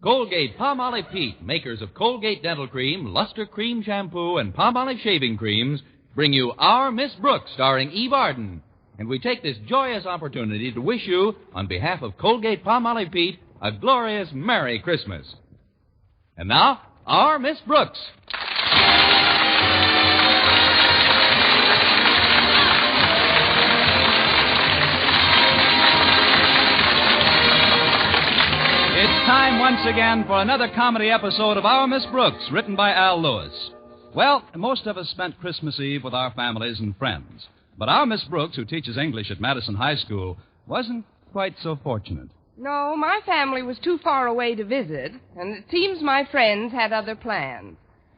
Colgate-Palmolive Pete, makers of Colgate Dental Cream, Luster Cream Shampoo, and Palmolive Shaving Creams, bring you Our Miss Brooks, starring Eve Arden. And we take this joyous opportunity to wish you, on behalf of Colgate-Palmolive Pete, a glorious Merry Christmas. And now, Our Miss Brooks. It's time once again for another comedy episode of Our Miss Brooks, written by Al Lewis. Well, most of us spent Christmas Eve with our families and friends. But our Miss Brooks, who teaches English at Madison High School, wasn't quite so fortunate. No, my family was too far away to visit, and it seems my friends had other plans.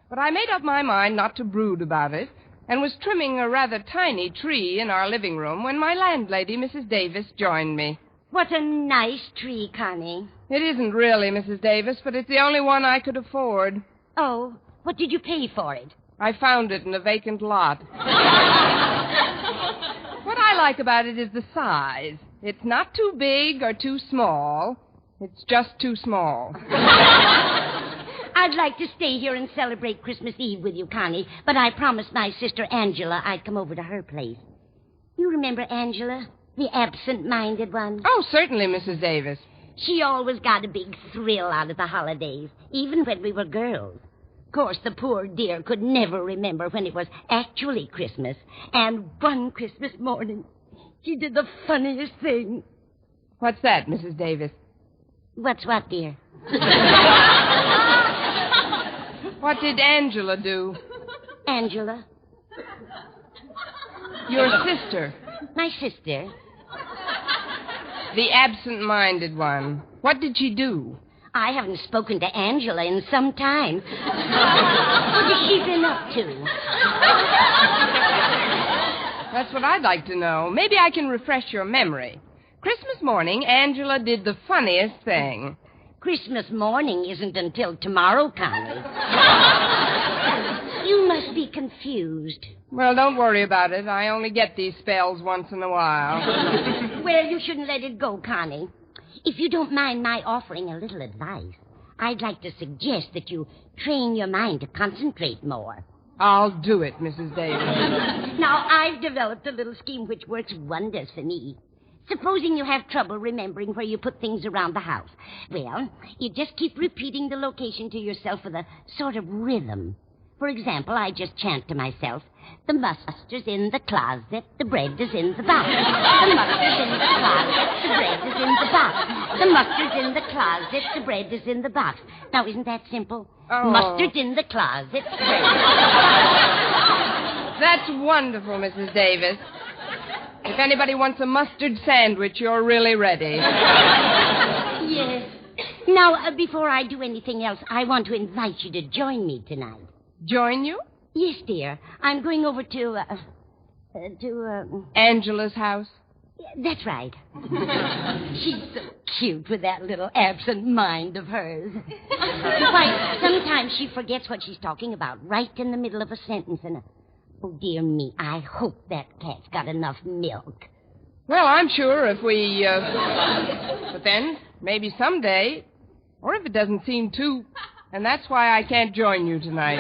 But I made up my mind not to brood about it, and was trimming a rather tiny tree in our living room when my landlady, Mrs. Davis, joined me. What a nice tree, Connie. It isn't really, Mrs. Davis, but it's the only one I could afford. Oh, what did you pay for it? I found it in a vacant lot. What I like about it is the size. It's not too big or too small. It's just too small. I'd like to stay here and celebrate Christmas Eve with you, Connie, but I promised my sister Angela I'd come over to her place. You remember Angela? The absent-minded one? Oh, certainly, Mrs. Davis. She always got a big thrill out of the holidays, even when we were girls. Of course, the poor dear could never remember when it was actually Christmas. And one Christmas morning, she did the funniest thing. What's that, Mrs. Davis? What's what, dear? What did Angela do? Angela? Your sister. My sister? The absent-minded one. What did she do? I haven't spoken to Angela in some time. What has she been up to? That's what I'd like to know. Maybe I can refresh your memory. Christmas morning, Angela did the funniest thing. Christmas morning isn't until tomorrow, Connie. You must be confused. Well, don't worry about it. I only get these spells once in a while. Well, you shouldn't let it go, Connie. If you don't mind my offering a little advice, I'd like to suggest that you train your mind to concentrate more. I'll do it, Mrs. Davis. Now, I've developed a little scheme which works wonders for me. Supposing you have trouble remembering where you put things around the house. Well, you just keep repeating the location to yourself with a sort of rhythm. For example, I just chant to myself, the mustard's in the closet, the bread is in the box. The mustard's in the closet, the bread is in the box. The mustard's in the closet, the bread is in the box. Now, isn't that simple? Oh. Mustard's in the closet, bread is in the box. That's wonderful, Mrs. Davis. If anybody wants a mustard sandwich, you're really ready. Yes. Now, before I do anything else, I want to invite you to join me tonight. Join you? Yes, dear. I'm going over to Angela's house? That's right. She's so cute with that little absent mind of hers. Why, sometimes she forgets what she's talking about right in the middle of a sentence and... Oh, dear me, I hope that cat's got enough milk. Well, I'm sure if we, But then, maybe someday, or if it doesn't seem to... And that's why I can't join you tonight.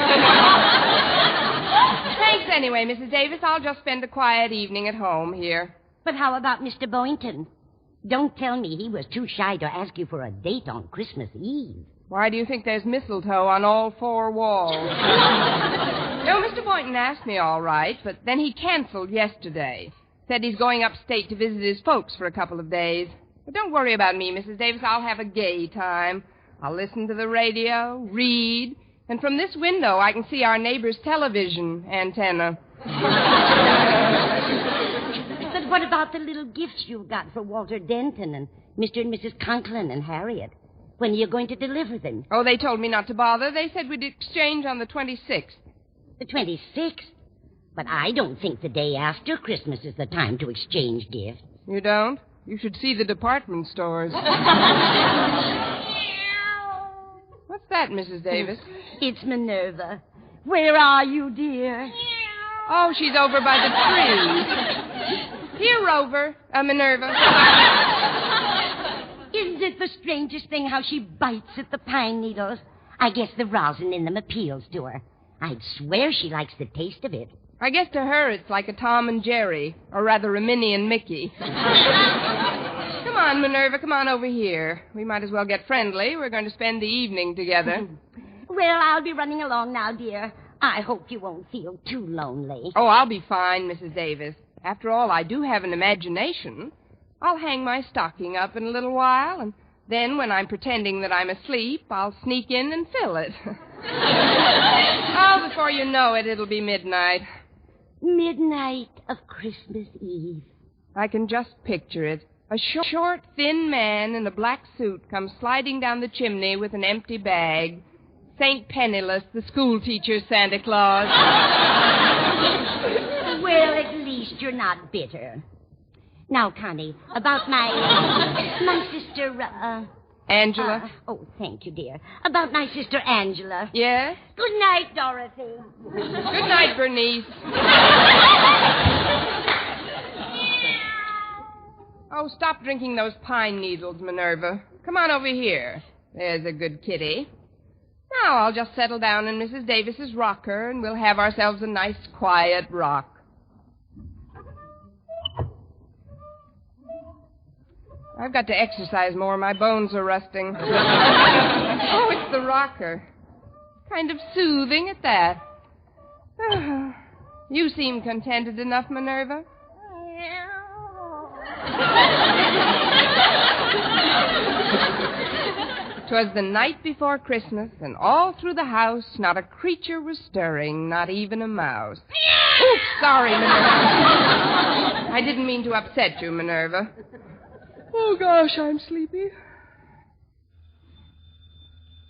Thanks anyway, Mrs. Davis. I'll just spend a quiet evening at home here. But how about Mr. Boynton? Don't tell me he was too shy to ask you for a date on Christmas Eve. Why do you think there's mistletoe on all four walls? No, Mr. Boynton asked me all right, but then he canceled yesterday. Said he's going upstate to visit his folks for a couple of days. But don't worry about me, Mrs. Davis. I'll have a gay time. I'll listen to the radio, read, and from this window I can see our neighbor's television antenna. But what about the little gifts you got for Walter Denton and Mr. and Mrs. Conklin and Harriet? When are you going to deliver them? Oh, they told me not to bother. They said we'd exchange on the 26th. The 26th? But I don't think the day after Christmas is the time to exchange gifts. You don't? You should see the department stores. What's that, Mrs. Davis? It's Minerva. Where are you, dear? Oh, she's over by the tree. Here, Rover. Minerva. Isn't it the strangest thing how she bites at the pine needles? I guess the rosin in them appeals to her. I'd swear she likes the taste of it. I guess to her it's like a Tom and Jerry, or rather a Minnie and Mickey. Come on, Minerva, come on over here. We might as well get friendly. We're going to spend the evening together. Well, I'll be running along now, dear. I hope you won't feel too lonely. Oh, I'll be fine, Mrs. Davis. After all, I do have an imagination. I'll hang my stocking up in a little while, and then when I'm pretending that I'm asleep, I'll sneak in and fill it. Oh, before you know it, it'll be midnight. Midnight of Christmas Eve. I can just picture it. A short, thin man in a black suit comes sliding down the chimney with an empty bag. St. Penniless, the schoolteacher's Santa Claus. Well, at least you're not bitter. Now, Connie, about my sister, Angela? Oh, thank you, dear. About my sister Angela. Yes? Good night, Dorothy. Good night, Bernice. Oh, stop drinking those pine needles, Minerva. Come on over here. There's a good kitty. Now I'll just settle down in Mrs. Davis's rocker, and we'll have ourselves a nice, quiet rock. I've got to exercise more. My bones are rusting. Oh, it's the rocker. Kind of soothing at that. You seem contented enough, Minerva. 'Twas the night before Christmas, and all through the house not a creature was stirring, not even a mouse. Oops, sorry, Minerva. I didn't mean to upset you, Minerva. Oh, gosh, I'm sleepy.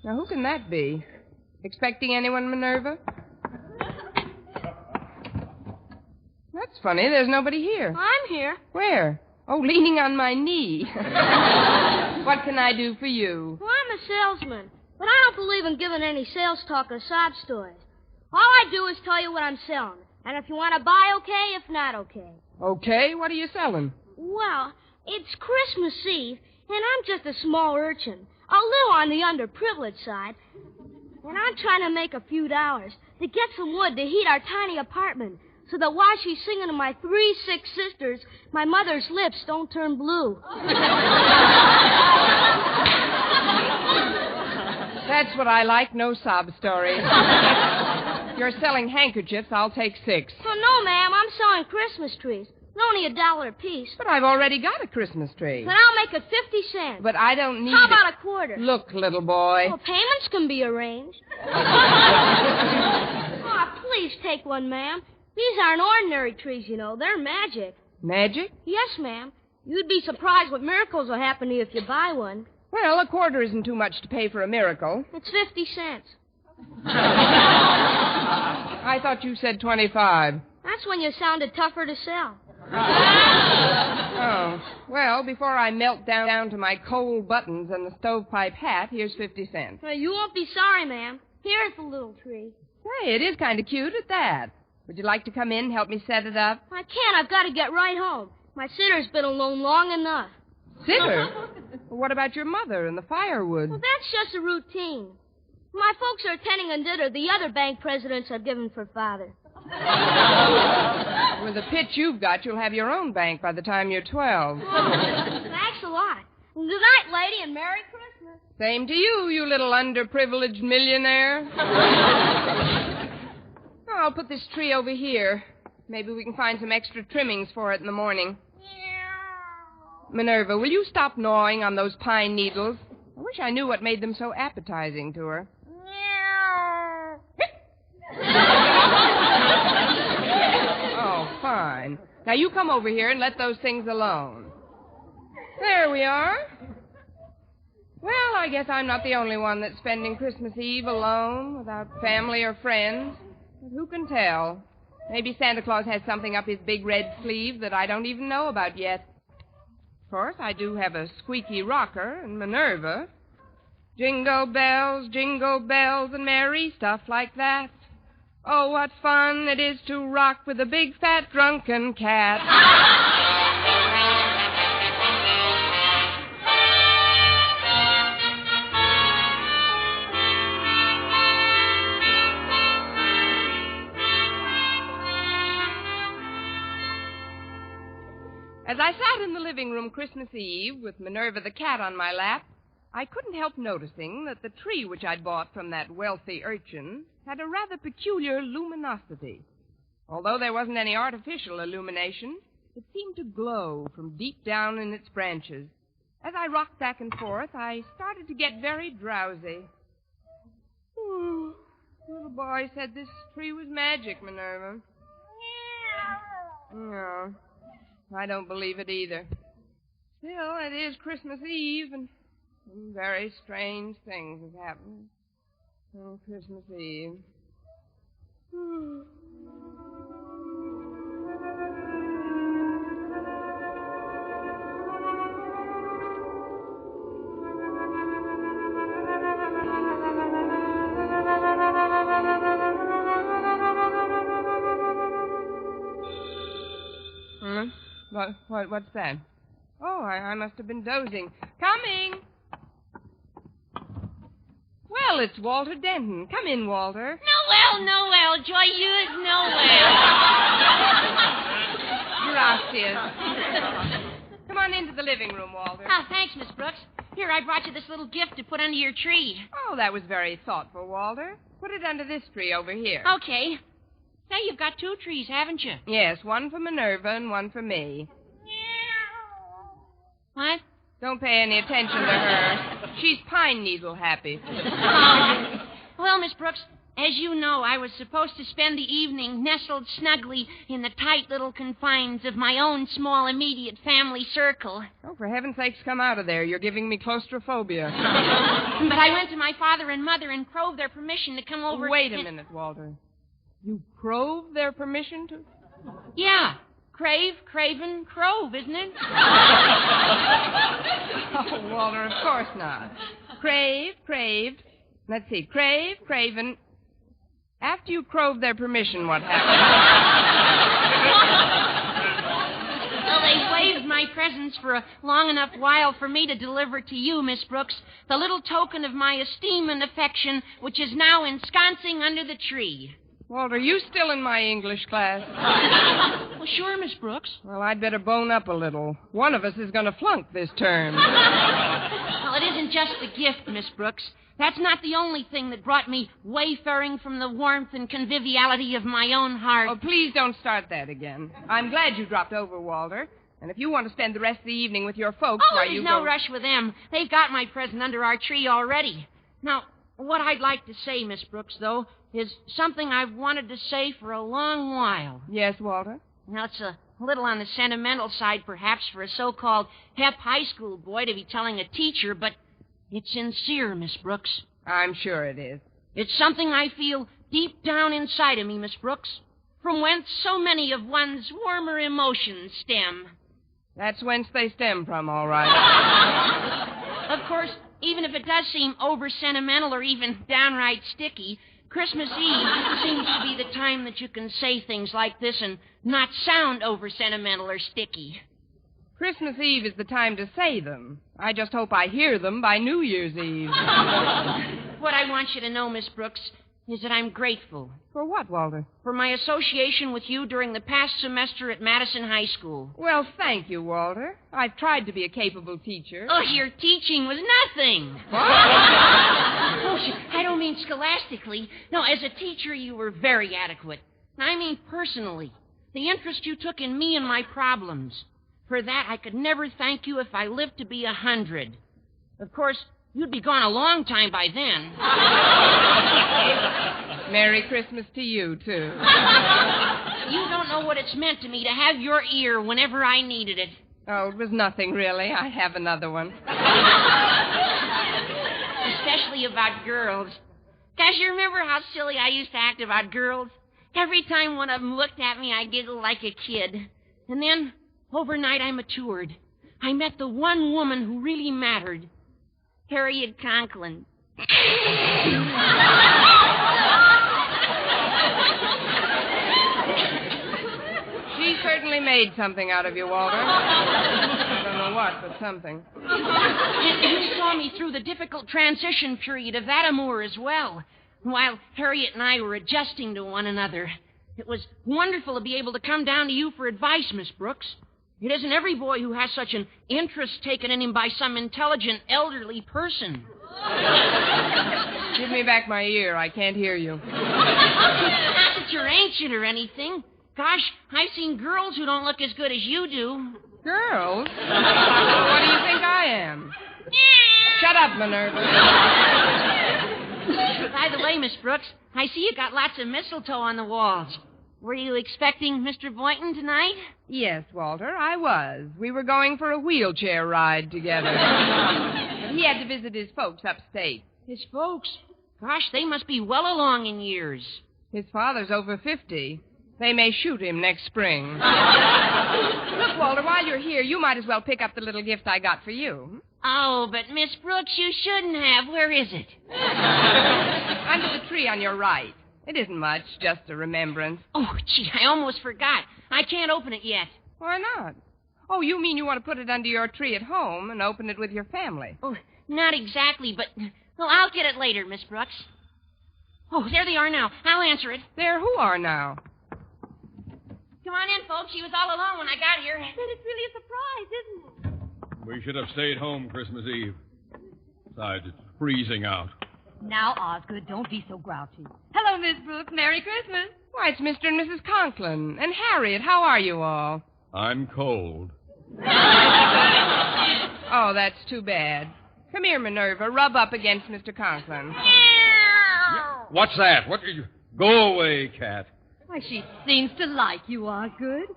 Now, who can that be? Expecting anyone, Minerva? That's funny. There's nobody here. I'm here. Where? Oh, leaning on my knee. What can I do for you? Well, I'm a salesman, but I don't believe in giving any sales talk or sob stories. All I do is tell you what I'm selling. And if you want to buy, okay. If not, okay. Okay, what are you selling? Well, it's Christmas Eve, and I'm just a small urchin, a little on the underprivileged side. And I'm trying to make a few dollars to get some wood to heat our tiny apartment, so that while she's singing to my 3 sick sisters, my mother's lips don't turn blue. That's what I like, no sob stories. If you're selling handkerchiefs, I'll take 6. Oh, no, ma'am, I'm selling Christmas trees. They're only $1 a piece. But I've already got a Christmas tree. Then I'll make it 50 cents. But I don't need How about a quarter? Look, little boy. Well, payments can be arranged. Oh, please take one, ma'am. These aren't ordinary trees, you know. They're magic. Magic? Yes, ma'am. You'd be surprised what miracles will happen to you if you buy one. Well, a quarter isn't too much to pay for a miracle. It's 50 cents. I thought you said 25. That's when you sounded tougher to sell. Oh. Well, before I melt down to my coal buttons and the stovepipe hat, here's 50 cents. Well, you won't be sorry, ma'am. Here's the little tree. Hey, it is kind of cute at that. Would you like to come in and help me set it up? I can't. I've got to get right home. My sitter's been alone long enough. Sitter? Well, what about your mother and the firewood? Well, that's just a routine. My folks are attending a dinner the other bank presidents have given for Father. With the pitch you've got, you'll have your own bank by the time you're 12. Thanks a lot. Good night, lady, and Merry Christmas. Same to you, you little underprivileged millionaire. I'll put this tree over here. Maybe we can find some extra trimmings for it in the morning. Minerva, will you stop gnawing on those pine needles? I wish I knew what made them so appetizing to her. Oh, fine. Now you come over here and let those things alone. There we are. Well, I guess I'm not the only one that's spending Christmas Eve alone, without family or friends. But who can tell? Maybe Santa Claus has something up his big red sleeve that I don't even know about yet. Of course, I do have a squeaky rocker and Minerva. Jingle bells, and merry stuff like that. Oh, what fun it is to rock with a big, fat, drunken cat. As I sat in the living room Christmas Eve with Minerva the cat on my lap, I couldn't help noticing that the tree which I'd bought from that wealthy urchin had a rather peculiar luminosity. Although there wasn't any artificial illumination, it seemed to glow from deep down in its branches. As I rocked back and forth, I started to get very drowsy. Ooh, little boy said this tree was magic, Minerva. No, I don't believe it either. Still, it is Christmas Eve, and very strange things have happened on Christmas Eve. What's that? Oh, I must have been dozing. Coming! Well, it's Walter Denton. Come in, Walter. Noel, joy you is Noel. Gracias. Come on into the living room, Walter. Oh, thanks, Miss Brooks. Here, I brought you this little gift to put under your tree. Oh, that was very thoughtful, Walter. Put it under this tree over here. Okay. Say, you've got 2 trees, haven't you? Yes, one for Minerva and one for me. What? Don't pay any attention to her. She's pine needle happy. Oh. Well, Miss Brooks, as you know, I was supposed to spend the evening nestled snugly in the tight little confines of my own small immediate family circle. Oh, for heaven's sakes, come out of there. You're giving me claustrophobia. But I went to my father and mother and crowed their permission to come over. Wait a minute, Walter. You crove their permission to? Yeah. Craven, Crove, isn't it? Oh, Walter, of course not. Craved. Let's see. Craven. After you crove their permission, what happened? Well, they waived my presence for a long enough while for me to deliver to you, Miss Brooks, the little token of my esteem and affection, which is now ensconcing under the tree. Walter, you still in my English class? Well, sure, Miss Brooks. Well, I'd better bone up a little. One of us is going to flunk this term. Well, it isn't just the gift, Miss Brooks. That's not the only thing that brought me wayfaring from the warmth and conviviality of my own heart. Oh, please don't start that again. I'm glad you dropped over, Walter. And if you want to spend the rest of the evening with your folks, why you there's no rush with them. They've got my present under our tree already. Now, what I'd like to say, Miss Brooks, though, is something I've wanted to say for a long while. Yes, Walter? Now, it's a little on the sentimental side, perhaps, for a so-called hep high school boy to be telling a teacher, but it's sincere, Miss Brooks. I'm sure it is. It's something I feel deep down inside of me, Miss Brooks, from whence so many of one's warmer emotions stem. That's whence they stem from, all right. Of course, even if it does seem over-sentimental or even downright sticky, Christmas Eve seems to be the time that you can say things like this and not sound over-sentimental or sticky. Christmas Eve is the time to say them. I just hope I hear them by New Year's Eve. What I want you to know, Miss Brooks, is that I'm grateful. For what, Walter? For my association with you during the past semester at Madison High School. Well, thank you, Walter. I've tried to be a capable teacher. Oh, your teaching was nothing. What? I don't mean scholastically. No, as a teacher, you were very adequate. I mean personally. The interest you took in me and my problems. For that, I could never thank you if I lived to be 100. Of course, you'd be gone a long time by then. Merry Christmas to you, too. You don't know what it's meant to me to have your ear whenever I needed it. Oh, it was nothing, really. I have another one. Especially about girls. Gosh, you remember how silly I used to act about girls? Every time one of them looked at me, I giggled like a kid. And then, overnight, I matured. I met the one woman who really mattered. Harriet Conklin. She certainly made something out of you, Walter. I don't know what, but something. You saw me through the difficult transition period of that amour as well, while Harriet and I were adjusting to one another. It was wonderful to be able to come down to you for advice, Miss Brooks. It isn't every boy who has such an interest taken in him by some intelligent elderly person. Give me back my ear. I can't hear you. Not that you're ancient or anything. Gosh, I've seen girls who don't look as good as you do. Girls? What do you think I am? Shut up, Minerva. By the way, Miss Brooks, I see you got lots of mistletoe on the walls. Were you expecting Mr. Boynton tonight? Yes, Walter, I was. We were going for a wheelchair ride together. But he had to visit his folks upstate. His folks? Gosh, they must be well along in years. His father's over 50. They may shoot him next spring. Look, Walter, while you're here, you might as well pick up the little gift I got for you. Oh, but Miss Brooks, you shouldn't have. Where is it? Under the tree on your right. It isn't much, just a remembrance. Oh, gee, I almost forgot. I can't open it yet. Why not? Oh, you mean you want to put it under your tree at home and open it with your family? Oh, not exactly, but... Well, I'll get it later, Miss Brooks. Oh, there they are now. I'll answer it. There who are now? Come on in, folks. She was all alone when I got here. But it's really a surprise, isn't it? We should have stayed home Christmas Eve. Besides, it's freezing out. Now, Osgood, don't be so grouchy. Hello, Miss Brooks. Merry Christmas. Why, it's Mr. and Mrs. Conklin. And Harriet, how are you all? I'm cold. Oh, that's too bad. Come here, Minerva. Rub up against Mr. Conklin. What's that? What? Go away, cat. Why, she seems to like you, Osgood.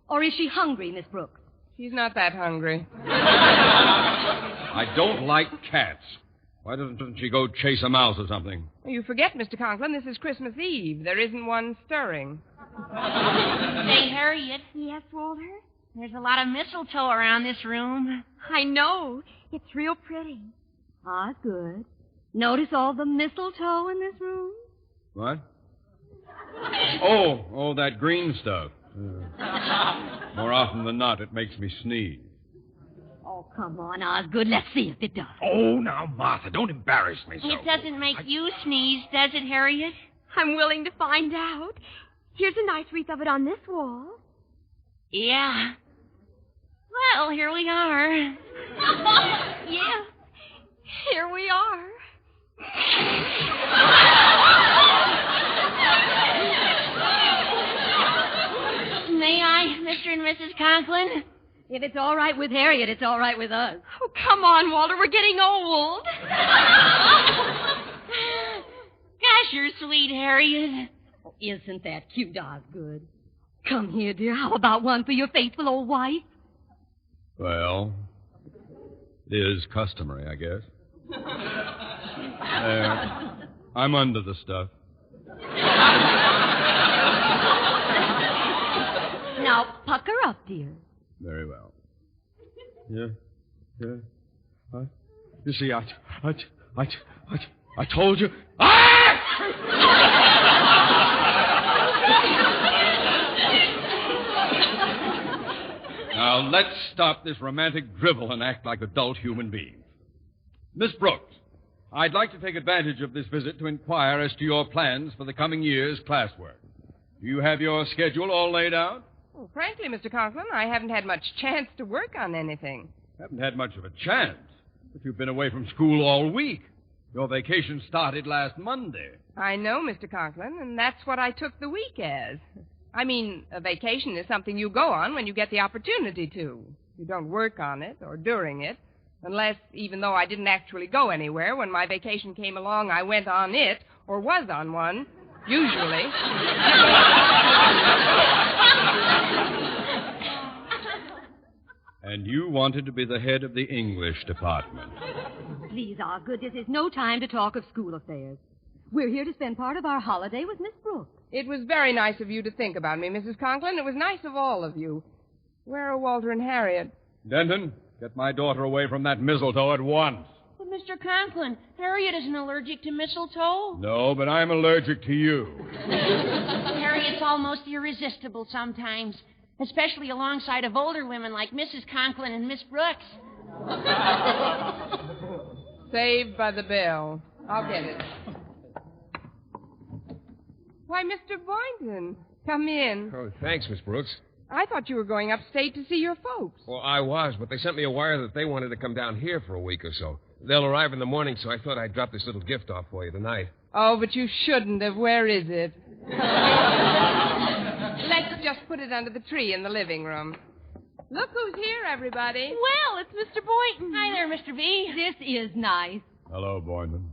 Or is she hungry, Miss Brooks? She's not that hungry. I don't like cats. Why doesn't she go chase a mouse or something? You forget, Mr. Conklin, this is Christmas Eve. There isn't one stirring. Hey, Harriet. Yes, Walter? There's a lot of mistletoe around this room. I know. It's real pretty. Osgood, notice all the mistletoe in this room? What? Oh, that green stuff. More often than not, it makes me sneeze. Oh, come on, Osgood. Let's see if it does. Oh, now, Martha, don't embarrass me so. It doesn't make you sneeze, does it, Harriet? I'm willing to find out. Here's a nice wreath of it on this wall. Yeah. Well, here we are. Yeah. Here we are. May I, Mr. and Mrs. Conklin? If it's all right with Harriet, it's all right with us. Oh, come on, Walter. We're getting old. Gosh, you're sweet, Harriet. Oh, isn't that cute, Osgood? Come here, dear. How about one for your faithful old wife? Well, it is customary, I guess. I'm under the stuff. Now, pucker up, dear. Very well. Yeah. You see, I told you. Ah! Now, let's stop this romantic drivel and act like adult human beings. Miss Brooks, I'd like to take advantage of this visit to inquire as to your plans for the coming year's classwork. Do you have your schedule all laid out? Well, frankly, Mr. Conklin, I haven't had much chance to work on anything. Haven't had much of a chance. But you've been away from school all week. Your vacation started last Monday. I know, Mr. Conklin, and that's what I took the week as. I mean, a vacation is something you go on when you get the opportunity to. You don't work on it or during it, unless, even though I didn't actually go anywhere, when my vacation came along, I went on it, or was on one, usually. And you wanted to be the head of the English department. Please, Osgood, this is no time to talk of school affairs. We're here to spend part of our holiday with Miss Brooks. It was very nice of you to think about me, Mrs. Conklin. It was nice of all of you. Where are Walter and Harriet? Denton, get my daughter away from that mistletoe at once. But, Mr. Conklin, Harriet isn't allergic to mistletoe. No, but I'm allergic to you. Harriet's almost irresistible sometimes, especially alongside of older women like Mrs. Conklin and Miss Brooks. Saved by the bell. I'll get it. Why, Mr. Boynton, come in. Oh, thanks, Miss Brooks. I thought you were going upstate to see your folks. Well, I was, but they sent me a wire that they wanted to come down here for a week or so. They'll arrive in the morning, so I thought I'd drop this little gift off for you tonight. Oh, but you shouldn't have. Where is it? Let's just put it under the tree in the living room. Look who's here, everybody. Well, it's Mr. Boynton. Hi there, Mr. V. This is nice. Hello, Boynton.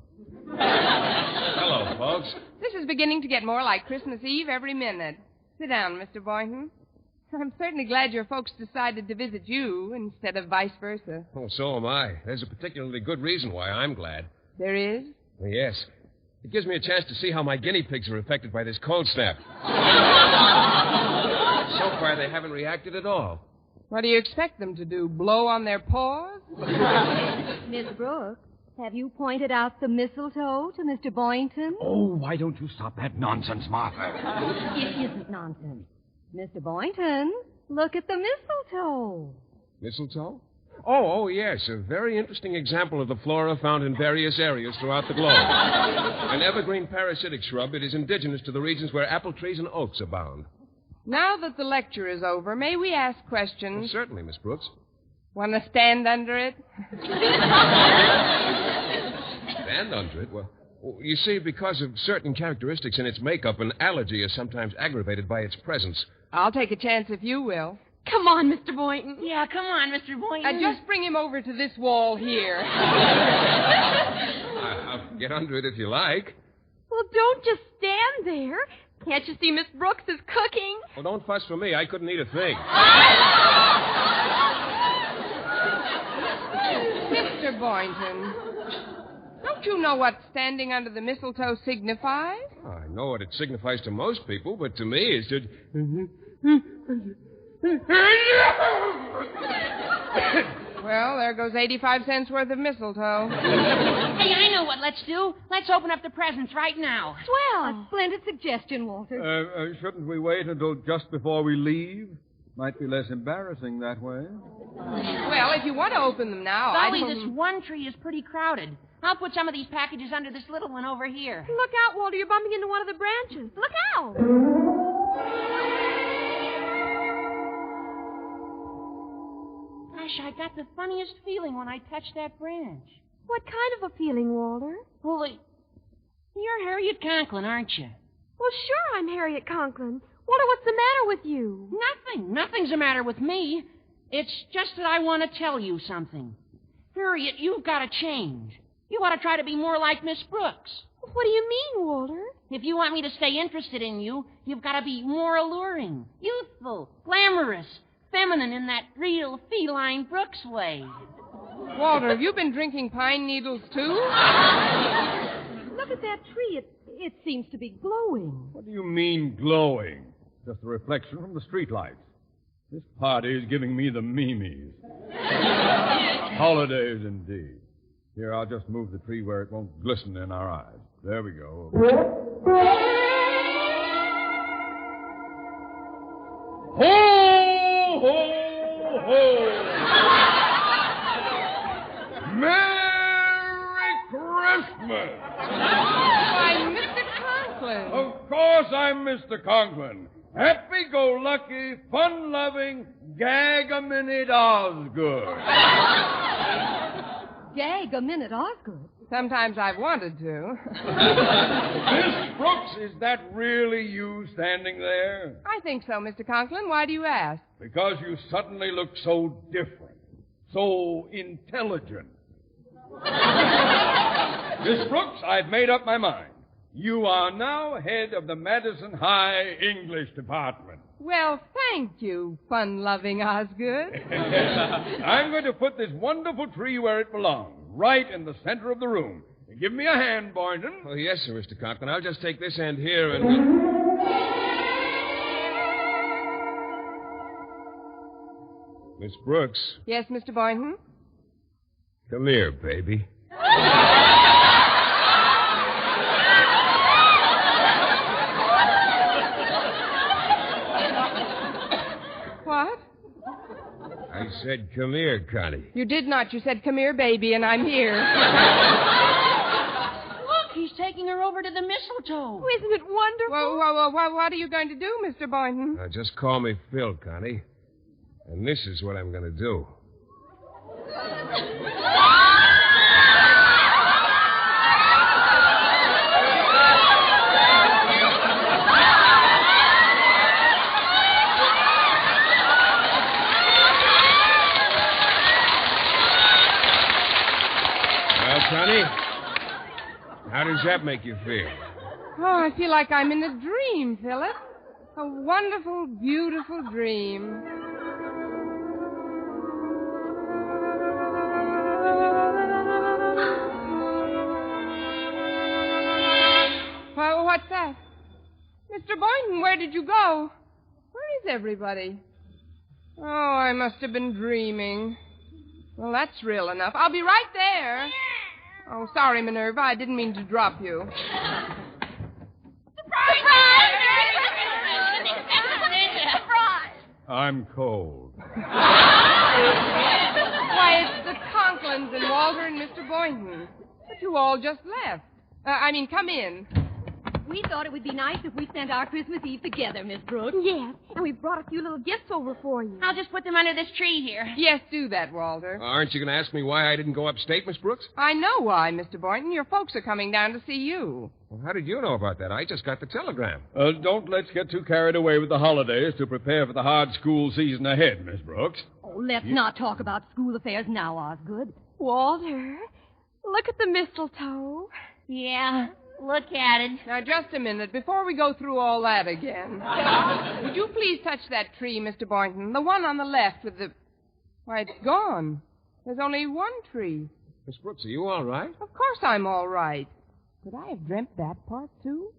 Hello, folks. This is beginning to get more like Christmas Eve every minute. Sit down, Mr. Boynton. I'm certainly glad your folks decided to visit you instead of vice versa. Oh, so am I. There's a particularly good reason why I'm glad. There is? Yes. It gives me a chance to see how my guinea pigs are affected by this cold snap. So far, they haven't reacted at all. What do you expect them to do? Blow on their paws? Miss Brooks, have you pointed out the mistletoe to Mr. Boynton? Oh, why don't you stop that nonsense, Martha? It isn't nonsense. Mr. Boynton, look at the mistletoe. Mistletoe? Oh, yes. A very interesting example of the flora found in various areas throughout the globe. An evergreen parasitic shrub, it is indigenous to the regions where apple trees and oaks abound. Now that the lecture is over, may we ask questions? Well, certainly, Miss Brooks. Want to stand under it? Stand under it? Well, you see, because of certain characteristics in its makeup, an allergy is sometimes aggravated by its presence. I'll take a chance if you will. Come on, Mr. Boynton. Yeah, come on, Mr. Boynton. Just bring him over to this wall here. I'll get under it if you like. Well, don't just stand there. Can't you see Miss Brooks is cooking? Well, don't fuss for me. I couldn't eat a thing. Mr. Boynton, don't you know what standing under the mistletoe signifies? Oh, I know what it signifies to most people, but to me it's just... Well, there goes 85 cents worth of mistletoe. Hey, I know what let's do. Let's open up the presents right now. Swell. A splendid suggestion, Walter. Shouldn't we wait until just before we leave? Might be less embarrassing that way. Well, if you want to open them now, Golly, this one tree is pretty crowded. I'll put some of these packages under this little one over here. Look out, Walter. You're bumping into one of the branches. Look out. Gosh, I got the funniest feeling when I touched that branch. What kind of a feeling, Walter? Well, you're Harriet Conklin, aren't you? Well, sure, I'm Harriet Conklin. Walter, what's the matter with you? Nothing. Nothing's the matter with me. It's just that I want to tell you something. Harriet, you've got to change. You ought to try to be more like Miss Brooks. What do you mean, Walter? If you want me to stay interested in you, you've got to be more alluring, youthful, glamorous, feminine in that real feline Brooks way. Walter, have you been drinking pine needles, too? Look at that tree. It seems to be glowing. What do you mean, glowing? Just a reflection from the streetlights. This party is giving me the memes. Holidays, indeed. Here, I'll just move the tree where it won't glisten in our eyes. There we go. Ho, ho, ho! Merry Christmas! Why, Mr. Conklin. Of course I'm Mr. Conklin. Happy-go-lucky, fun-loving, gag-a-minute Osgood. Gag a minute, Osgood. Sometimes I've wanted to. Miss Brooks, is that really you standing there? I think so, Mr. Conklin. Why do you ask? Because you suddenly look so different, so intelligent. Miss Brooks, I've made up my mind. You are now head of the Madison High English Department. Well, thank you, fun-loving Osgood. I'm going to put this wonderful tree where it belongs, right in the center of the room. Give me a hand, Boynton. Oh, yes, sir, Mr. Conklin. I'll just take this end here and... Miss Brooks, Yes, Mr. Boynton? come here, baby. What? I said, come here, Connie. You did not. You said, come here, baby, and I'm here. Look, he's taking her over over to the mistletoe. Oh, isn't it wonderful? Well, what are you going to do, Mr. Boynton? Just call me Phil, Connie. And this is what I'm going to do. Well, Connie, how does that make you feel? Oh, I feel like I'm in a dream, Philip. A wonderful, beautiful dream. Well, what's that? Mr. Boynton, where did you go? Where is everybody? Oh, I must have been dreaming. Well, that's real enough. I'll be right there. Oh, sorry, Minerva. I didn't mean to drop you. I'm cold. Why, it's the Conklins and Walter and Mr. Boynton. But you all just left. Come in. We thought it would be nice if we spent our Christmas Eve together, Miss Brooks. Yes, and we brought a few little gifts over for you. I'll just put them under this tree here. Yes, do that, Walter. Aren't you going to ask me why I didn't go upstate, Miss Brooks? I know why, Mr. Boynton. Your folks are coming down to see you. Well, how did you know about that? I just got the telegram. Don't let's get too carried away with the holidays to prepare for the hard school season ahead, Miss Brooks. Oh, let's not talk about school affairs now, Osgood. Walter, look at the mistletoe. Yeah, look at it. Now, just a minute, before we go through all that again. Would you please touch that tree, Mr. Boynton? The one on the left with the... Why, it's gone. There's only one tree. Miss Brooks, are you all right? Of course I'm all right. Could I have dreamt that part, too?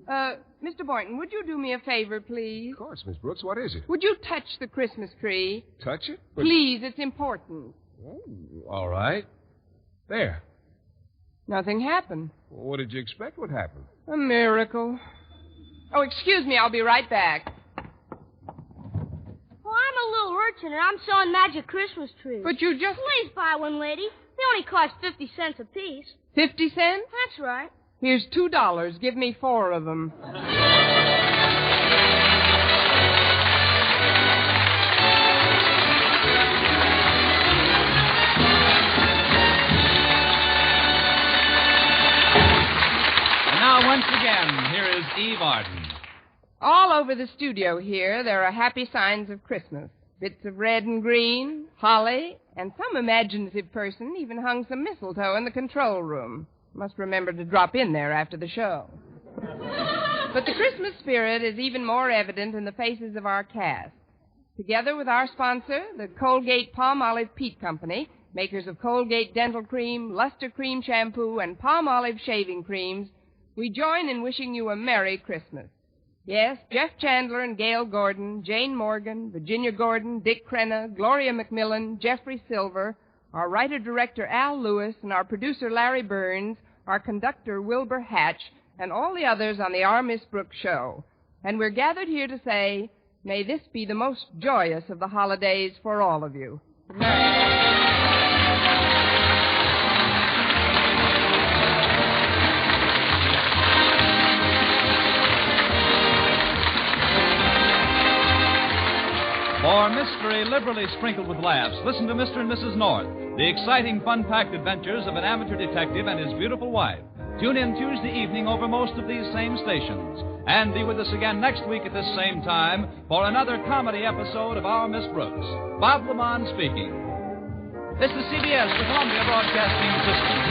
Mr. Boynton, would you do me a favor, please? Of course, Miss Brooks. What is it? Would you touch the Christmas tree? Touch it? Please, it's important. Oh, all right. There. Nothing happened. Well, what did you expect would happen? A miracle. Oh, excuse me, I'll be right back. Well, I'm a little urchin, and I'm selling magic Christmas trees. But you just... Please buy one, lady. They only cost 50 cents apiece. 50 cents? That's right. Here's $2. Give me 4 of them. Once again, here is Eve Arden. All over the studio here, there are happy signs of Christmas. Bits of red and green, holly, and some imaginative person even hung some mistletoe in the control room. Must remember to drop in there after the show. But the Christmas spirit is even more evident in the faces of our cast. Together with our sponsor, the Colgate Palmolive Peat Company, makers of Colgate Dental Cream, Luster Cream Shampoo, and Palmolive Shaving Creams, we join in wishing you a Merry Christmas. Yes, Jeff Chandler and Gail Gordon, Jane Morgan, Virginia Gordon, Dick Crenna, Gloria McMillan, Jeffrey Silver, our writer-director Al Lewis, and our producer Larry Burns, our conductor Wilbur Hatch, and all the others on the Our Miss Brooks show. And we're gathered here to say, may this be the most joyous of the holidays for all of you. Good night. For mystery liberally sprinkled with laughs, listen to Mr. and Mrs. North, the exciting, fun-packed adventures of an amateur detective and his beautiful wife. Tune in Tuesday evening over most of these same stations. And be with us again next week at this same time for another comedy episode of Our Miss Brooks. Bob Lamont speaking. This is CBS, the Columbia Broadcasting System.